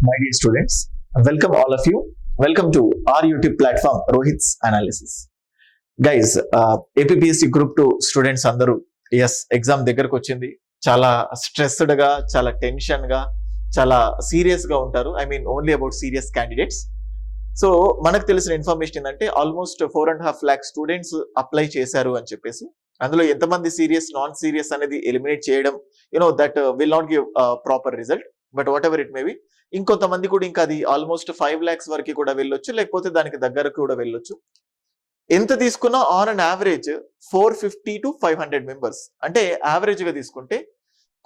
My dear students, welcome all of you. Welcome to our YouTube platform, Rohit's Analysis. Guys, APPSC Group 2 students అందరూ exam దగ్గరకు వచ్చింది. చాలా stressed గా, చాలా tension గా, చాలా సీరియస్ గా ఉంటారు. I mean only about serious candidates. So మనకు తెలిసిన ఇన్ఫర్మేషన్ ఏంటంటే ఆల్మోస్ట్ 4.5 lakh స్టూడెంట్స్ అప్లై చేశారు అని చెప్పేసి. అందులో ఎంతమంది సీరియస్, నాన్ సీరియస్ అనేది ఎలిమినేట్ చేయడం, that will not give proper result. But what ever it may be, ఇంకొంతమంది కూడా ఇంకా అది ఆల్మోస్ట్ 5 lakhs వరకు కూడా వెళ్ళొచ్చు, లేకపోతే దానికి దగ్గరకు కూడా వెళ్ళొచ్చు. ఎంత తీసుకున్నా on an average 450 to 500 members. అంటే యావరేజ్ గా తీసుకుంటే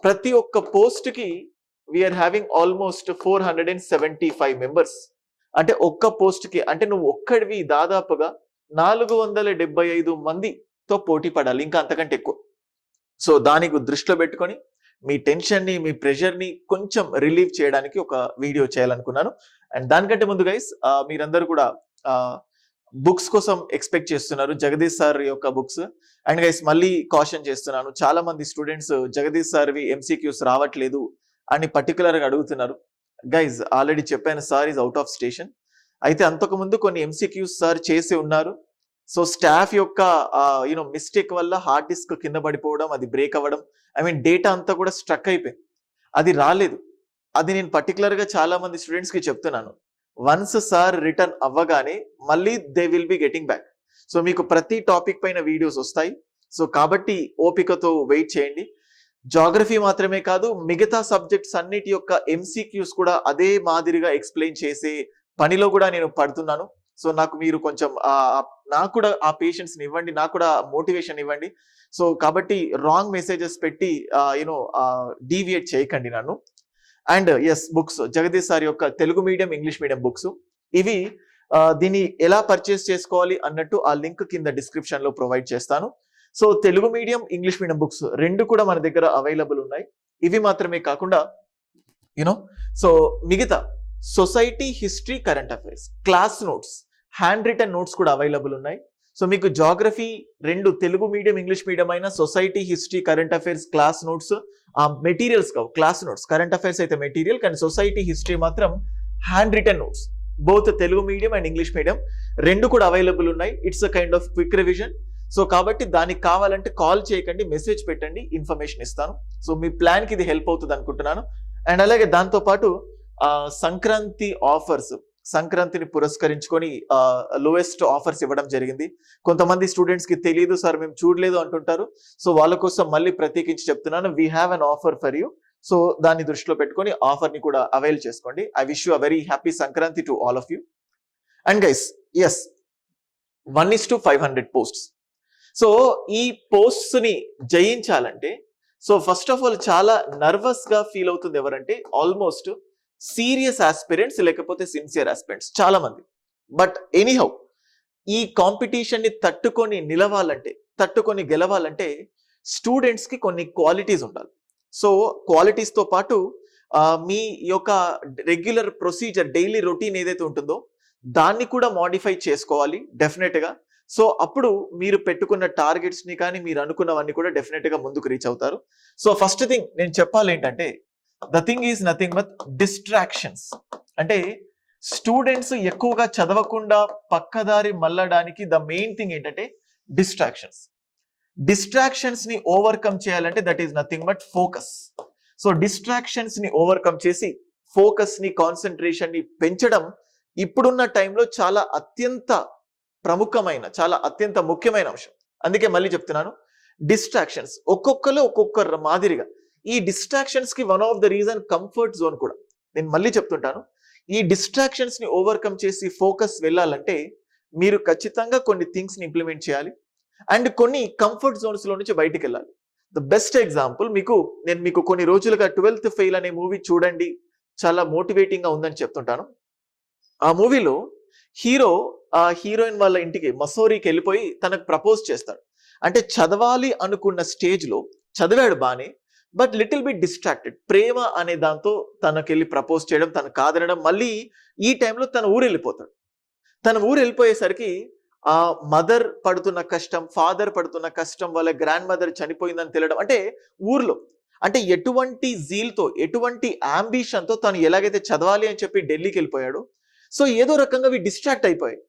ప్రతి ఒక్క పోస్ట్ కి వీఆర్ హ్యావింగ్ ఆల్మోస్ట్ 475 మెంబర్స్. అంటే ఒక్క పోస్ట్ కి, అంటే నువ్వు ఒక్కడివి దాదాపుగా 475 మందితో పోటీ పడాలి, ఇంకా అంతకంటే ఎక్కువ. సో దానికి దృష్టిలో పెట్టుకొని మీ టెన్షన్ ని, మీ ప్రెషర్ ని కొంచెం రిలీవ్ చేయడానికి ఒక వీడియో చేయాలనుకున్నాను. అండ్ దానికంటే ముందు గైస్, మీరందరూ కూడా బుక్స్ కోసం ఎక్స్పెక్ట్ చేస్తున్నారు, జగదీష్ సార్ యొక్క బుక్స్. అండ్ గైస్ మళ్ళీ కాషన్ చేస్తున్నాను, చాలా మంది స్టూడెంట్స్ జగదీష్ సార్వి ఎంసీక్యూస్ రావట్లేదు అని పర్టికులర్ గా అడుగుతున్నారు. గైజ్ ఆల్రెడీ చెప్పాను, sir is out of station. అయితే అంతకు ముందు కొన్ని ఎంసీక్యూస్ సార్ చేసి ఉన్నారు. సో స్టాఫ్ యొక్క మిస్టేక్ వల్ల హార్డ్ డిస్క్ కింద పడిపోవడం, అది బ్రేక్ అవ్వడం, ఐ మీన్ డేటా అంతా కూడా స్ట్రక్ అయిపోయింది, అది రాలేదు. అది నేను పర్టికులర్ గా చాలా మంది స్టూడెంట్స్ కి చెప్తున్నాను, వన్స్ సార్ రిటర్న్ అవ్వగానే మళ్ళీ they will be getting back. So మీకు ప్రతి టాపిక్ పైన వీడియోస్ వస్తాయి. సో కాబట్టి ఓపికతో వెయిట్ చేయండి. జాగ్రఫీ మాత్రమే కాదు, మిగతా సబ్జెక్ట్స్ అన్నిటి యొక్క ఎంసీక్యూస్ కూడా అదే మాదిరిగా ఎక్స్ప్లెయిన్ చేసే పనిలో కూడా నేను పడుతున్నాను. సో నాకు మీరు కొంచెం నాకు కూడా ఆ పేషెన్స్ ని ఇవ్వండి, నాకు కూడా మోటివేషన్ ఇవ్వండి. సో కాబట్టి రాంగ్ మెసేజెస్ పెట్టి డీవియేట్ చేయకండి నన్ను. అండ్ బుక్స్, జగదీష్ సార్ యొక్క Telugu medium, English medium books ఇవి. దీన్ని ఎలా పర్చేస్ చేసుకోవాలి అన్నట్టు ఆ లింక్ కింద డిస్క్రిప్షన్ లో ప్రొవైడ్ చేస్తాను. So Telugu medium, English medium books రెండు కూడా మన దగ్గర అవైలబుల్ ఉన్నాయి. ఇవి మాత్రమే కాకుండా సో మిగతా society, history, current affairs, class notes, hand written notes కూడా అవైలబుల్ ఉన్నాయి. సో మీకు జాగ్రఫీ రెండు, తెలుగు మీడియం, ఇంగ్లీష్ మీడియం అయినా, society, history, current affairs, class notes materials కావు. క్లాస్ నోట్స్, కరెంట్ అఫైర్స్ అయితే మెటీరియల్, కానీ సొసైటీ, హిస్టరీ మాత్రం hand written notes. Both Telugu medium and English medium రెండు కూడా అవైలబుల్ ఉన్నాయి. It's a kind of quick revision. So కాబట్టి దానికి కావాలంటే కాల్ చేయకండి, మెసేజ్ పెట్టండి, ఇన్ఫర్మేషన్ ఇస్తాను. సో మీ ప్లాన్ కి ఇది హెల్ప్ అవుతుంది అనుకుంటున్నాను. అండ్ అలాగే దాంతో పాటు సంక్రాంతి ఆఫర్స్, సంక్రాంతిని పురస్కరించుకొని లోయెస్ట్ ఆఫర్స్ ఇవ్వడం జరిగింది. కొంతమంది స్టూడెంట్స్ కి తెలియదు, సార్ మేము చూడలేదు అంటుంటారు. సో వాళ్ళ కోసం మళ్ళీ ప్రత్యేకించి చెప్తున్నాను, we have an offer for you. So దాన్ని దృష్టిలో పెట్టుకొని ఆఫర్ ని కూడా అవైల్ చేసుకోండి. I wish you a very happy Sankranti to all of you. And guys 1:500 posts. So ఈ పోస్ట్స్ ని జయించాలంటే, సో ఫస్ట్ ఆఫ్ ఆల్ చాలా నర్వస్ గా ఫీల్ అవుతుంది ఎవరంటే ఆల్మోస్ట్ సీరియస్ ఆస్పిరెంట్స్, లేకపోతే సిన్సియర్ ఆస్పిరెంట్స్ చాలా మంది. బట్ ఎనీహౌ ఈ కాంపిటీషన్ ని తట్టుకొని నిలవాలంటే, తట్టుకొని గెలవాలంటే స్టూడెంట్స్ కి కొన్ని క్వాలిటీస్ ఉండాలి. సో క్వాలిటీస్ తో పాటు మీ యొక్క రెగ్యులర్ ప్రొసీజర్, డైలీ రొటీన్ ఏదైతే ఉంటుందో దాన్ని కూడా మోడిఫై చేసుకోవాలి డెఫినెట్ గా. సో అప్పుడు మీరు పెట్టుకున్న టార్గెట్స్ ని కానీ, మీరు అనుకున్నవన్నీ కూడా డెఫినెట్ గా ముందుకు రీచ్ అవుతారు. సో ఫస్ట్ థింగ్ నేను చెప్పాలి ఏంటంటే, the thing is nothing but distractions. అంటే స్టూడెంట్స్ ఎక్కువగా చదవకుండా పక్కదారి మళ్ళడానికి ద మెయిన్ థింగ్ ఏంటంటే డిస్ట్రాక్షన్స్. డిస్ట్రాక్షన్స్ ని ఓవర్కమ్ చేయాలంటే that is nothing but focus. So distractions ని ఓవర్కమ్ చేసి ఫోకస్ ని, కాన్సన్ట్రేషన్ ని పెంచడం ఇప్పుడున్న టైంలో చాలా అత్యంత ప్రముఖమైన, చాలా అత్యంత ముఖ్యమైన అంశం. అందుకే మళ్ళీ చెప్తున్నాను, డిస్ట్రాక్షన్స్ ఒక్కొక్కరు ఒక్కొక్కరు మాదిరిగా. ఈ డిస్ట్రాక్షన్స్ కి one of the reason comfort zone కూడా. నేను మళ్ళీ చెప్తుంటాను, ఈ డిస్ట్రాక్షన్స్ ని ఓవర్కమ్ చేసి ఫోకస్ వెళ్ళాలంటే మీరు ఖచ్చితంగా కొన్ని థింగ్స్ ని ఇంప్లిమెంట్ చేయాలి అండ్ కొన్ని కంఫర్ట్ జోన్స్ లో నుంచి బయటికి వెళ్ళాలి. ద బెస్ట్ ఎగ్జాంపుల్ నేను మీకు కొన్ని రోజులుగా 12th ఫెయిల్ అనే మూవీ చూడండి, చాలా మోటివేటింగ్ గా ఉందని చెప్తుంటాను. ఆ మూవీలో హీరోయిన్ వాళ్ళ ఇంటికి మసోరీకి వెళ్ళిపోయి తనకు ప్రపోజ్ చేస్తాడు. అంటే చదవాలి అనుకున్న స్టేజ్ లో చదివాడు బానే, బట్ లిటిల్ బిట్ డిస్ట్రాక్టెడ్. ప్రేమ అనే దాంతో తనకెళ్ళి ప్రపోజ్ చేయడం, తను కాదనడం, మళ్ళీ ఈ టైంలో తన ఊరు వెళ్ళిపోతాడు. తన ఊరు వెళ్ళిపోయేసరికి ఆ మదర్ పడుతున్న కష్టం, ఫాదర్ పడుతున్న కష్టం, వాళ్ళ గ్రాండ్ మదర్ చనిపోయిందని తెలియడం, అంటే ఊర్లో అంటే ఎటువంటి జీల్తో, ఎటువంటి అంబిషన్తో తను ఎలాగైతే చదవాలి అని చెప్పి ఢిల్లీకి వెళ్ళిపోయాడు. సో ఏదో రకంగా అవి డిస్ట్రాక్ట్ అయిపోయాయి.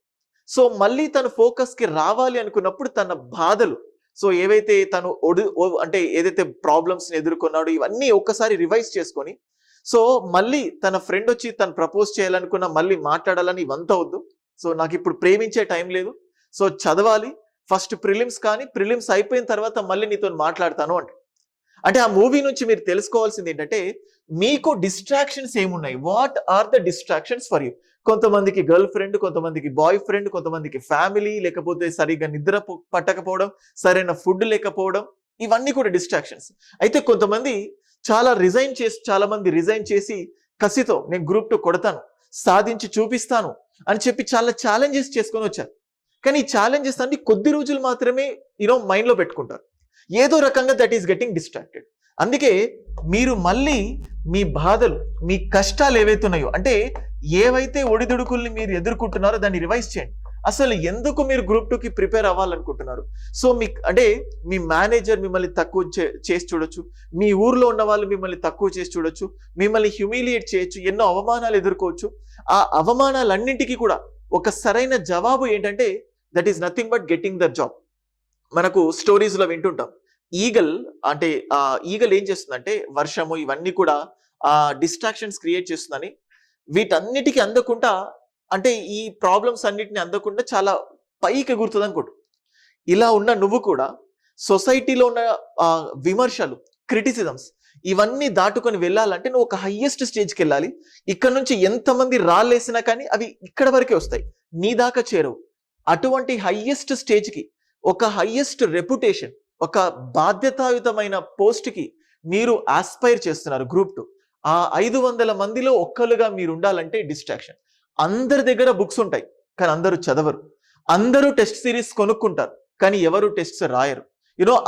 సో మళ్ళీ తను ఫోకస్కి రావాలి అనుకున్నప్పుడు తన బాధలు, సో ఏవైతే తను అంటే ఏదైతే ప్రాబ్లమ్స్ని ఎదుర్కొన్నాడో ఇవన్నీ ఒక్కసారి రివైజ్ చేసుకొని, సో మళ్ళీ తన ఫ్రెండ్ వచ్చి తను ప్రపోజ్ చేయాలనుకున్న, మళ్ళీ మాట్లాడాలని ఇవంతా వద్దు, సో నాకు ఇప్పుడు ప్రేమించే టైం లేదు, సో చదవాలి, ఫస్ట్ ప్రిలిమ్స్ కానీ ప్రిలిమ్స్ అయిపోయిన తర్వాత మళ్ళీ నీతో మాట్లాడతాను అంటే ఆ మూవీ నుంచి మీరు తెలుసుకోవాల్సింది ఏంటంటే, మీకు డిస్ట్రాక్షన్స్ ఏమున్నాయి, what are the distractions for you. కొంతమందికి గర్ల్ ఫ్రెండ్, కొంతమందికి బాయ్ ఫ్రెండ్, కొంతమందికి ఫ్యామిలీ, లేకపోతే సరిగ్గా నిద్ర పట్టకపోవడం, సరైన ఫుడ్ లేకపోవడం, ఇవన్నీ కూడా డిస్ట్రాక్షన్స్. అయితే కొంతమంది చాలా మంది రిజైన్ చేసి కసితో నేను గ్రూప్ 2 కొడతాను, సాధించి చూపిస్తాను అని చెప్పి చాలా ఛాలెంజెస్ చేసుకొని వచ్చారు. కానీ ఈ ఛాలెంజెస్ అన్ని కొద్ది రోజులు మాత్రమే మైండ్ లో పెట్టుకుంటారు. ఏదో రకంగా దట్ ఈస్ గెటింగ్ డిస్ట్రాక్టెడ్. అందుకే మీరు మళ్ళీ మీ బాధలు, మీ కష్టాలు ఏవైతే ఉన్నాయో, అంటే ఏవైతే ఒడిదుడుకుల్ని మీరు ఎదుర్కొంటున్నారో దాన్ని రివైజ్ చేయండి. అసలు ఎందుకు మీరు గ్రూప్ 2కి ప్రిపేర్ అవ్వాలనుకుంటున్నారు? సో మీ మేనేజర్ మిమ్మల్ని తక్కువ చేసి చూడొచ్చు, మీ ఊర్లో ఉన్న వాళ్ళు మిమ్మల్ని తక్కువ చేసి చూడొచ్చు, మిమ్మల్ని హ్యూమిలియేట్ చేయొచ్చు, ఎన్నో అవమానాలు ఎదుర్కోవచ్చు. ఆ అవమానాలన్నింటికీ కూడా ఒక సరైన జవాబు ఏంటంటే, that is nothing but getting the job. మనకు స్టోరీస్ లో వింటుంటాం, ఈగల్ ఏం చేస్తుందంటే, వర్షము ఇవన్నీ కూడా డిస్ట్రాక్షన్స్ క్రియేట్ చేస్తుందని, వీటన్నిటికీ అందకుండా, అంటే ఈ ప్రాబ్లమ్స్ అన్నిటిని అందకుండా చాలా పైకి ఎగురుతుంది అనుకోండి. ఇలా ఉన్న నువ్వు కూడా సొసైటీలో ఉన్న విమర్శలు, క్రిటిసిజమ్స్ ఇవన్నీ దాటుకొని వెళ్ళాలంటే నువ్వు ఒక హైయెస్ట్ స్టేజ్కి వెళ్ళాలి. ఇక్కడ నుంచి ఎంతమంది రాళ్ళేసినా కానీ అవి ఇక్కడ వరకే వస్తాయి, నీ దాకా చేరవు. అటువంటి హైయెస్ట్ స్టేజ్కి, ఒక హైయెస్ట్ రెప్యుటేషన్, ఒక బాధ్యతాయుతమైన పోస్ట్కి మీరు ఆస్పైర్ చేస్తున్నారు గ్రూప్ 2. ఆ 500 మందిలో ఒక్కరుగా మీరు ఉండాలంటే డిస్ట్రాక్షన్. అందరి దగ్గర బుక్స్ ఉంటాయి కానీ అందరూ చదవరు. అందరూ టెస్ట్ సిరీస్ కొనుక్కుంటారు కానీ ఎవరు టెస్ట్స్ రాయరు.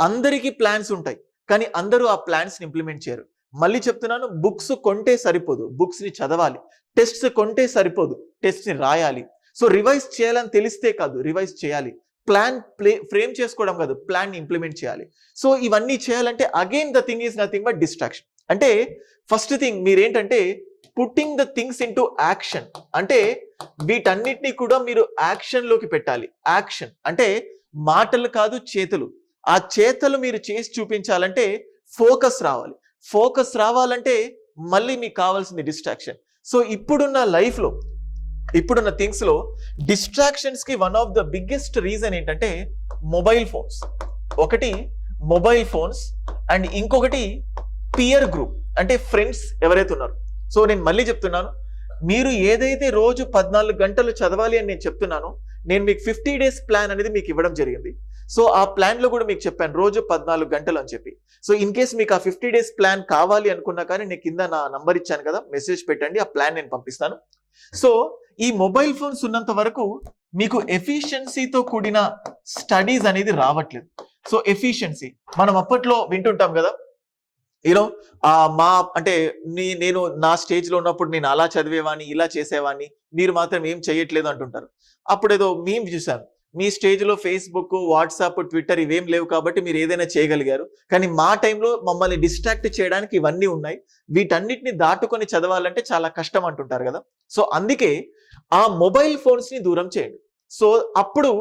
అందరికీ ప్లాన్స్ ఉంటాయి కానీ అందరూ ఆ ప్లాన్స్ ని ఇంప్లిమెంట్ చేయరు. మళ్ళీ చెప్తున్నాను, బుక్స్ కొంటే సరిపోదు, బుక్స్ ని చదవాలి. టెస్ట్స్ కొంటే సరిపోదు, టెస్ట్ ని రాయాలి. సో రివైజ్ చేయాలని తెలిస్తే కాదు, రివైజ్ చేయాలి. ప్లాన్ ఫ్రేమ్ చేసుకోవడం కాదు, ప్లాన్ ని ఇంప్లిమెంట్ చేయాలి. సో ఇవన్నీ చేయాలంటే again the thing is nothing but distraction. అంటే ఫస్ట్ థింగ్ మీరేంటంటే putting the things into action. అంటే వీటన్నిటిని కూడా మీరు యాక్షన్ లోకి పెట్టాలి. యాక్షన్ అంటే మాటలు కాదు, చేతులు. ఆ చేతలు మీరు చేసి చూపించాలంటే ఫోకస్ రావాలి. ఫోకస్ రావాలంటే మళ్ళీ మీకు కావాల్సింది డిస్ట్రాక్షన్. సో ఇప్పుడున్న లైఫ్ లో, ఇప్పుడున్న థింగ్స్ లో డిస్ట్రాక్షన్స్ కి one of the biggest reason ఏంటంటే మొబైల్ ఫోన్స్. ఒకటి మొబైల్ ఫోన్స్ అండ్ ఇంకొకటి పియర్ గ్రూప్, అంటే ఫ్రెండ్స్ ఎవరైతే ఉన్నారు. సో నేను మళ్ళీ చెప్తున్నాను, మీరు ఏదైతే రోజు 14 గంటలు చదవాలి అని నేను చెప్తున్నానో, నేను మీకు 50 days ప్లాన్ అనేది మీకు ఇవ్వడం జరిగింది. సో ఆ ప్లాన్ లో కూడా మీకు చెప్పాను రోజు 14 గంటలు అని చెప్పి. సో ఇన్ కేస్ మీకు ఆ 50 days ప్లాన్ కావాలి అనుకున్నా కానీ నేను కింద నా నంబర్ ఇచ్చాను కదా, మెసేజ్ పెట్టండి, ఆ ప్లాన్ నేను పంపిస్తాను. సో ఈ మొబైల్ ఫోన్స్ ఉన్నంత వరకు మీకు ఎఫిషియన్సీతో కూడిన స్టడీస్ అనేది రావట్లేదు. సో ఎఫిషియన్సీ మనం అప్పట్లో వింటుంటాం కదా, నేను నా స్టేజ్ లో ఉన్నప్పుడు నేను అలా చదివేవాడిని, ఇలా చేసేవాడిని, మీరు మాత్రం ఏం చేయట్లేదు అంటుంటారు. అప్పుడు ఏదో మేము చూసాను, మీ స్టేజ్ లో ఫేస్బుక్, వాట్సాప్, ట్విట్టర్ ఇవేం లేవు కాబట్టి మీరు ఏదైనా చేయగలిగారు. కానీ మా టైంలో మమ్మల్ని డిస్ట్రాక్ట్ చేయడానికి ఇవన్నీ ఉన్నాయి, వీటన్నిటిని దాటుకొని చదవాలంటే చాలా కష్టం అంటుంటారు కదా. సో అందుకే ఆ మొబైల్ ఫోన్స్ ని దూరం చేయండి. సో అప్పుడు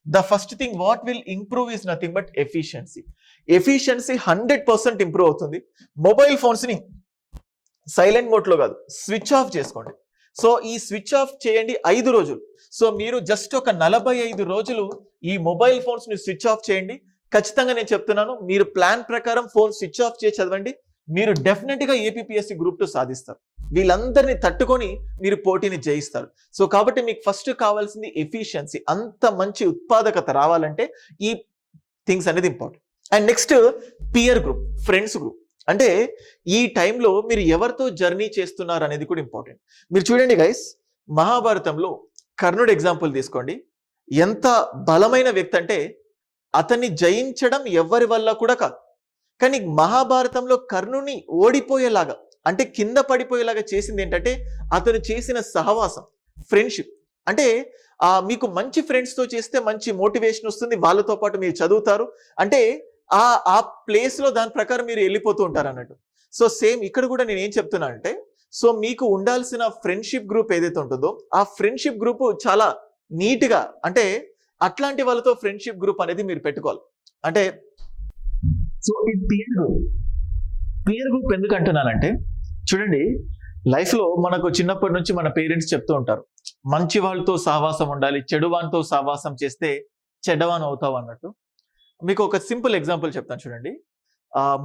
the first thing what will improve is nothing but efficiency. Efficiency 100% improve అవుతుంది. మొబైల్ ఫోన్స్ ని సైలెంట్ మోడ్ లో కాదు, స్విచ్ ఆఫ్ చేసుకోండి. సో ఈ స్విచ్ ఆఫ్ చేయండి 5 రోజులు. సో మీరు జస్ట్ ఒక 45 రోజులు ఈ మొబైల్ ఫోన్స్ ని స్విచ్ ఆఫ్ చేయండి. ఖచ్చితంగా నేను చెప్తున్నాను, మీరు ప్లాన్ ప్రకారం ఫోన్ స్విచ్ ఆఫ్ చేసి చదవండి, మీరు డెఫినెట్ గా ఏపీపీఎస్సీ గ్రూప్ 2 సాధిస్తారు. వీళ్ళందరినీ తట్టుకొని మీరు పోటీని జయిస్తారు. సో కాబట్టి మీకు ఫస్ట్ కావాల్సింది ఎఫిషియన్సీ. అంత మంచి ఉత్పాదకత రావాలంటే ఈ థింగ్స్ అనేది important. And next peer group, friends group. అంటే ఈ టైంలో మీరు ఎవరితో జర్నీ చేస్తున్నారు అనేది కూడా ఇంపార్టెంట్. మీరు చూడండి గైస్, మహాభారతంలో కర్ణుడు ఎగ్జాంపుల్ తీసుకోండి. ఎంత బలమైన వ్యక్తి అంటే అతన్ని జయించడం ఎవరి వల్ల కూడా కాదు. కానీ మహాభారతంలో కర్ణుని ఓడిపోయేలాగా, అంటే కింద పడిపోయేలాగా చేసింది ఏంటంటే అతను చేసిన సహవాసం, ఫ్రెండ్షిప్. అంటే మీకు మంచి ఫ్రెండ్స్తో చేస్తే మంచి మోటివేషన్ వస్తుంది, వాళ్ళతో పాటు మీరు చదువుతారు. అంటే ఆ ఆ ప్లేస్ లో దాని ప్రకారం మీరు వెళ్ళిపోతూ ఉంటారు అన్నట్టు. సో సేమ్ ఇక్కడ కూడా నేను ఏం చెప్తున్నా అంటే, సో మీకు ఉండాల్సిన ఫ్రెండ్షిప్ గ్రూప్ ఏదైతే ఉంటుందో ఆ ఫ్రెండ్షిప్ గ్రూప్ చాలా నీట్ గా, అంటే అట్లాంటి వాళ్ళతో ఫ్రెండ్షిప్ గ్రూప్ అనేది మీరు పెట్టుకోవాలి. అంటే సో ఈ పియర్ గ్రూప్ ఎందుకు అంటున్నానంటే, చూడండి, లైఫ్ లో మనకు చిన్నప్పటి నుంచి మన పేరెంట్స్ చెప్తూ ఉంటారు, మంచి వాళ్ళతో సహవాసం ఉండాలి, చెడు వాళ్ళతో సహవాసం చేస్తే చెడ్డవాన్ అవుతావు అన్నట్టు. మీకు ఒక సింపుల్ ఎగ్జాంపుల్ చెప్తాను చూడండి.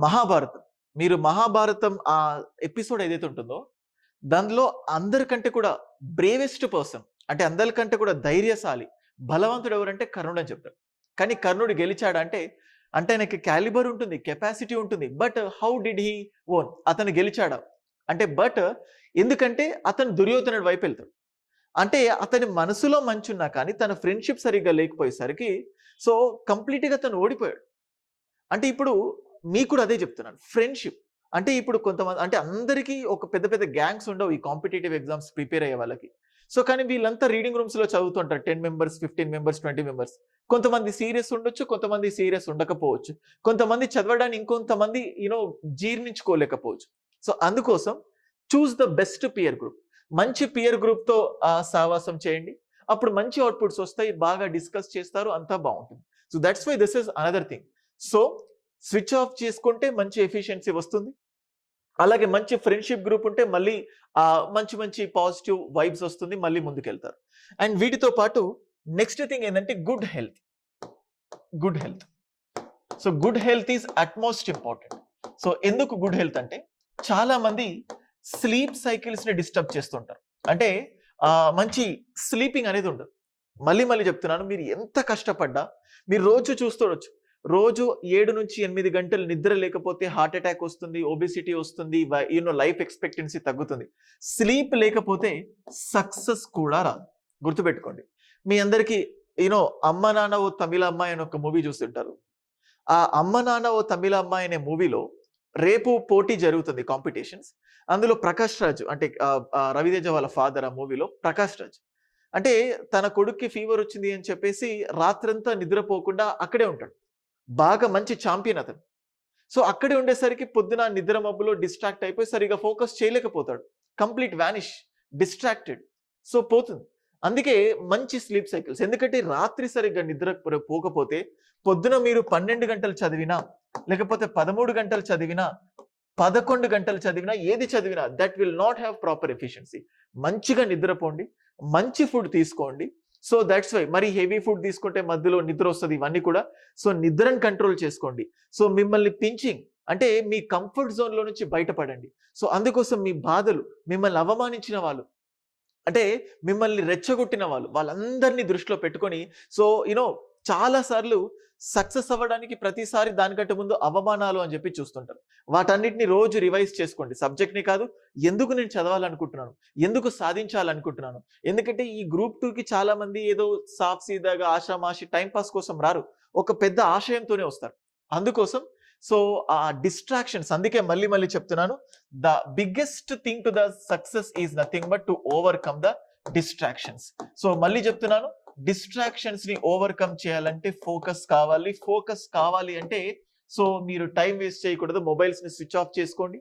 మహాభారతం, మీరు మహాభారతం ఆ ఎపిసోడ్ ఏదైతే ఉంటుందో దానిలో అందరికంటే కూడా బ్రేవెస్ట్ పర్సన్, అంటే అందరికంటే కూడా ధైర్యశాలి, బలవంతుడు ఎవరంటే కర్ణుడు అని చెప్తారు. కానీ కర్ణుడు గెలిచాడా అంటే, అంటే ఆయనకి క్యాలిబర్ ఉంటుంది, కెపాసిటీ ఉంటుంది, but how did he own, అతను గెలిచాడా అంటే, బట్ ఎందుకంటే అతను దుర్యోధనుడి వైపు వెళ్తాడు. అంటే అతని మనసులో మంచి ఉన్నా కానీ తన ఫ్రెండ్షిప్ సరిగ్గా లేకపోయేసరికి సో కంప్లీట్ గా తను ఓడిపోయాడు. అంటే ఇప్పుడు మీకు కూడా అదే చెప్తున్నాను, ఫ్రెండ్షిప్ అంటే ఇప్పుడు కొంతమంది, అంటే అందరికీ ఒక పెద్ద పెద్ద గ్యాంగ్స్ ఉండవు ఈ కాంపిటేటివ్ ఎగ్జామ్స్ ప్రిపేర్ అయ్యే వాళ్ళకి. సో కానీ వీళ్ళంతా రీడింగ్ రూమ్స్ లో చదువుతుంటారు, 10 మెంబర్స్, 15 మెంబర్స్, 20 మెంబర్స్. కొంతమంది సీరియస్ ఉండొచ్చు, కొంతమంది సీరియస్ ఉండకపోవచ్చు, కొంతమంది చదవడానికి, ఇంకొంతమంది జీర్ణించుకోలేకపోవచ్చు. సో అందుకోసం choose the best peer group. మంచి పియర్ గ్రూప్ తో సహవాసం చేయండి, అప్పుడు మంచి అవుట్పుట్స్ వస్తాయి, బాగా డిస్కస్ చేస్తారు, అంతా బాగుంటుంది. So that's why this is another thing. So switch off చేసుకుంటే మంచి ఎఫిషియన్సీ వస్తుంది. అలాగే మంచి ఫ్రెండ్షిప్ గ్రూప్ ఉంటే మళ్ళీ మంచి మంచి పాజిటివ్ వైబ్స్ వస్తుంది, మళ్ళీ ముందుకెళ్తారు. అండ్ వీటితో పాటు నెక్స్ట్ థింగ్ ఏంటంటే good health. Good health, so good health is utmost important. So ఎందుకు గుడ్ హెల్త్ అంటే, చాలా మంది స్లీప్ సైకిల్స్ ని డిస్టర్బ్ చేస్తుంటారు. అంటే మంచి స్లీపింగ్ అనేది ఉండదు. మళ్ళీ మళ్ళీ చెప్తున్నాను, మీరు ఎంత కష్టపడ్డా, మీరు రోజు చూస్తుండొచ్చు, రోజు 7 నుంచి 8 గంటలు నిద్ర లేకపోతే హార్ట్ అటాక్ వస్తుంది, ఒబెసిటీ వస్తుంది, లైఫ్ ఎక్స్పెక్టెన్సీ తగ్గుతుంది. స్లీప్ లేకపోతే సక్సెస్ కూడా రాదు. గుర్తుపెట్టుకోండి. మీ అందరికీ అమ్మ నాన్న ఓ తమిళ అమ్మాయి అని ఒక మూవీ చూస్తుంటారు. ఆ అమ్మ నాన్న ఓ తమిళ అమ్మాయి అనే మూవీలో రేపు పోటీ జరుగుతుంది, కాంపిటీషన్స్. అందులో ప్రకాష్ రాజ్, అంటే రవితేజ వాళ్ళ ఫాదర్, ఆ మూవీలో ప్రకాష్ రాజ్ అంటే తన కొడుక్కి ఫీవర్ వచ్చింది అని చెప్పేసి రాత్రంతా నిద్రపోకుండా అక్కడే ఉంటాడు. బాగా మంచి ఛాంపియన్ అతను. సో అక్కడే ఉండేసరికి పొద్దున నిద్ర మబ్బులో డిస్ట్రాక్ట్ అయిపోయి సరిగా ఫోకస్ చేయలేకపోతాడు. Complete vanish, distracted. సో పోతుంది. అందుకే మంచి స్లీప్ సైకిల్స్. ఎందుకంటే రాత్రి సరిగ్గా నిద్ర పోకపోతే పొద్దున మీరు 12 గంటలు చదివినా, లేకపోతే 13 గంటలు చదివినా, 11 గంటలు చదివినా, ఏది చదివినా that will not have proper efficiency. మంచిగా నిద్రపోండి, మంచి ఫుడ్ తీసుకోండి. సో దట్స్ వై, మరి హెవీ ఫుడ్ తీసుకుంటే మధ్యలో నిద్ర వస్తుంది, ఇవన్నీ కూడా. సో నిద్రను కంట్రోల్ చేసుకోండి. సో మిమ్మల్ని పించింగ్, అంటే మీ కంఫర్ట్ జోన్ లో నుంచి బయటపడండి. సో అందుకోసం మీ బాధలు, మిమ్మల్ని అవమానించిన వాళ్ళు, అంటే మిమ్మల్ని రెచ్చగొట్టిన వాళ్ళు, వాళ్ళందరినీ దృష్టిలో పెట్టుకొని, సో చాలా సార్లు సక్సెస్ అవ్వడానికి ప్రతిసారి దానికంటే ముందు అవమానాలు అని చెప్పి చూస్తుంటారు. వాటన్నిటిని రోజు రివైజ్ చేసుకోండి. సబ్జెక్ట్ని కాదు, ఎందుకు నేను చదవాలనుకుంటున్నాను, ఎందుకు సాధించాలనుకుంటున్నాను. ఎందుకంటే ఈ గ్రూప్ 2కి చాలా మంది ఏదో సాఫ్ సీదాగా ఆషామాషి టైం పాస్ కోసం రారు, ఒక పెద్ద ఆశయంతోనే వస్తారు. అందుకోసం సో ఆ డిస్ట్రాక్షన్స్, అందుకే మళ్ళీ మళ్ళీ చెప్తున్నాను, the biggest thing to the success is nothing but to overcome the distractions. So మళ్ళీ చెప్తున్నాను, డిస్ట్రాక్షన్స్ ని ఓవర్కమ్ చేయాలంటే ఫోకస్ కావాలి. ఫోకస్ కావాలి అంటే సో మీరు టైం వేస్ట్ చేయకూడదు, మొబైల్స్ ని స్విచ్ ఆఫ్ చేసుకోండి,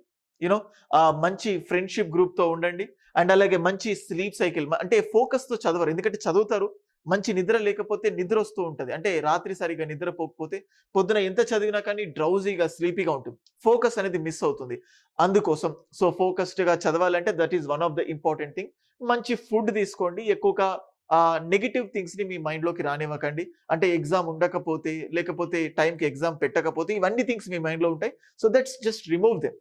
మంచి ఫ్రెండ్షిప్ గ్రూప్ తో ఉండండి. అండ్ అలాగే మంచి స్లీప్ సైకిల్, అంటే ఫోకస్ తో చదవరు, ఎందుకంటే చదువుతారు, మంచి నిద్ర లేకపోతే నిద్ర వస్తూ ఉంటుంది, అంటే రాత్రి సరిగా నిద్రపోకపోతే పొద్దున ఎంత చదివినా కానీ డ్రౌజీగా, స్లీపీగా ఉంటుంది, ఫోకస్ అనేది మిస్ అవుతుంది. అందుకోసం సో ఫోకస్డ్ గా చదవాలంటే that is one of the important thing. మంచి ఫుడ్ తీసుకోండి, ఎక్కువగా నెగిటివ్ థింగ్స్ ని మీ మైండ్ లోకి రానివ్వకండి. అంటే ఎగ్జామ్ ఉండకపోతే, లేకపోతే టైంకి ఎగ్జామ్ పెట్టకపోతే, ఇవన్నీ థింగ్స్ మీ మైండ్ లో ఉంటాయి. So that's just remove them.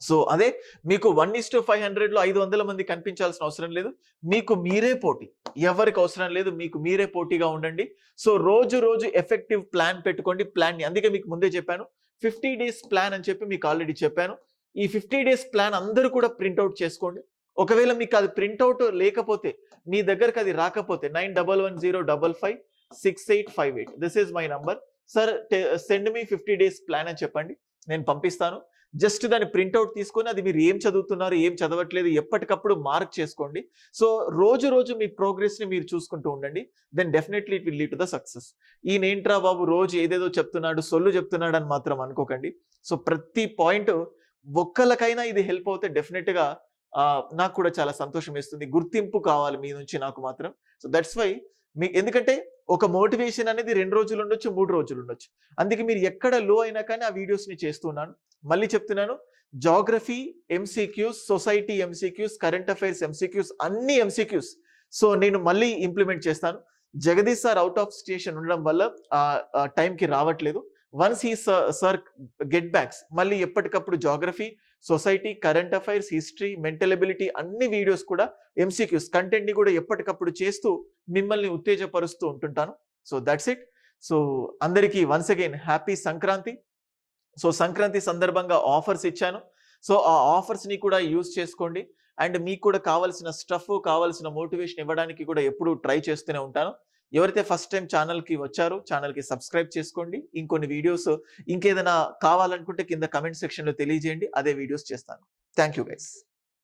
So అదే మీకు 1:500లో 500 మంది కనిపించాల్సిన అవసరం లేదు, మీకు మీరే పోటీ, ఎవరికి అవసరం లేదు, మీకు మీరే పోటీగా ఉండండి. సో రోజు రోజు ఎఫెక్టివ్ ప్లాన్ పెట్టుకోండి. ప్లాన్ ని అందుకే మీకు ముందే చెప్పాను, 50 days ప్లాన్ అని చెప్పి మీకు ఆల్రెడీ చెప్పాను. ఈ 50 days ప్లాన్ అందరూ కూడా ప్రింట్అవుట్ చేసుకోండి. ఒకవేళ మీకు అది ప్రింట్అవుట్ లేకపోతే, మీ దగ్గరకు అది రాకపోతే 9110556858 this is my number. Sir send me 50 days plan అని చెప్పండి, నేను పంపిస్తాను. జస్ట్ దాన్ని ప్రింట్అవుట్ తీసుకొని అది మీరు ఏం చదువుతున్నారు ఏం చదవట్లేదు ఎప్పటికప్పుడు మార్క్ చేసుకోండి. సో రోజు రోజు మీ ప్రోగ్రెస్ ని మీరు చూసుకుంటూ ఉండండి. Then definitely it will lead to the success. ఈయనేంట్రా బాబు రోజు ఏదేదో చెప్తున్నాడు సొల్లు చెప్తున్నాడు అని మాత్రం అనుకోకండి. సో ప్రతి పాయింట్ ఒక్కళ్ళకైనా ఇది హెల్ప్ అవుతే డెఫినెట్ గా నాకు కూడా చాలా సంతోషం వేస్తుంది. గుర్తింపు కావాలి మీ నుంచి నాకు మాత్రం. సో దట్స్ వై ఎందుకంటే ఒక మోటివేషన్ అనేది 2 రోజులు ఉండొచ్చు, 3 రోజులు ఉండొచ్చు. అందుకే మీరు ఎక్కడ లో అయినా కానీ ఆ వీడియోస్ ని చేస్తున్నాను. మళ్ళీ చెప్తున్నాను, geography MCQs, society MCQs, current affairs MCQs, అన్ని ఎంసీక్యూస్. సో నేను మళ్ళీ ఇంప్లిమెంట్ చేస్తాను. Jagadish sir out of station ఉండడం వల్ల టైంకి రావట్లేదు. వన్స్ ఈ సార్ గెట్ బ్యాక్స్ మళ్ళీ ఎప్పటికప్పుడు geography, society, current affairs, history, mental ability అన్ని వీడియోస్ కూడా ఎంసీక్యూస్ కంటెంట్ ని కూడా ఎప్పటికప్పుడు చేస్తూ మిమ్మల్ని ఉత్తేజపరుస్తూ ఉంటుంటాను. So that's it. సో అందరికీ once again happy Sankranti. So Sankranti సందర్భంగా ఆఫర్స్ ఇచ్చాను. సో ఆ ఆఫర్స్ ని కూడా యూజ్ చేసుకోండి. అండ్ మీకు కూడా కావాల్సిన స్టఫ్, కావాల్సిన మోటివేషన్ ఇవ్వడానికి కూడా ఎప్పుడు ట్రై చేస్తూనే ఉంటాను. ఎవరైతే ఫస్ట్ టైం ఛానల్ కి వచ్చారో ఛానల్ కి సబ్స్క్రైబ్ చేసుకోండి. ఇంకొన్ని వీడియోస్ ఇంకేదైనా కావాలనుకుంటే కింద కమెంట్ సెక్షన్ లో తెలియజేయండి. అదే వీడియోస్ చేస్తాను. Thank you guys.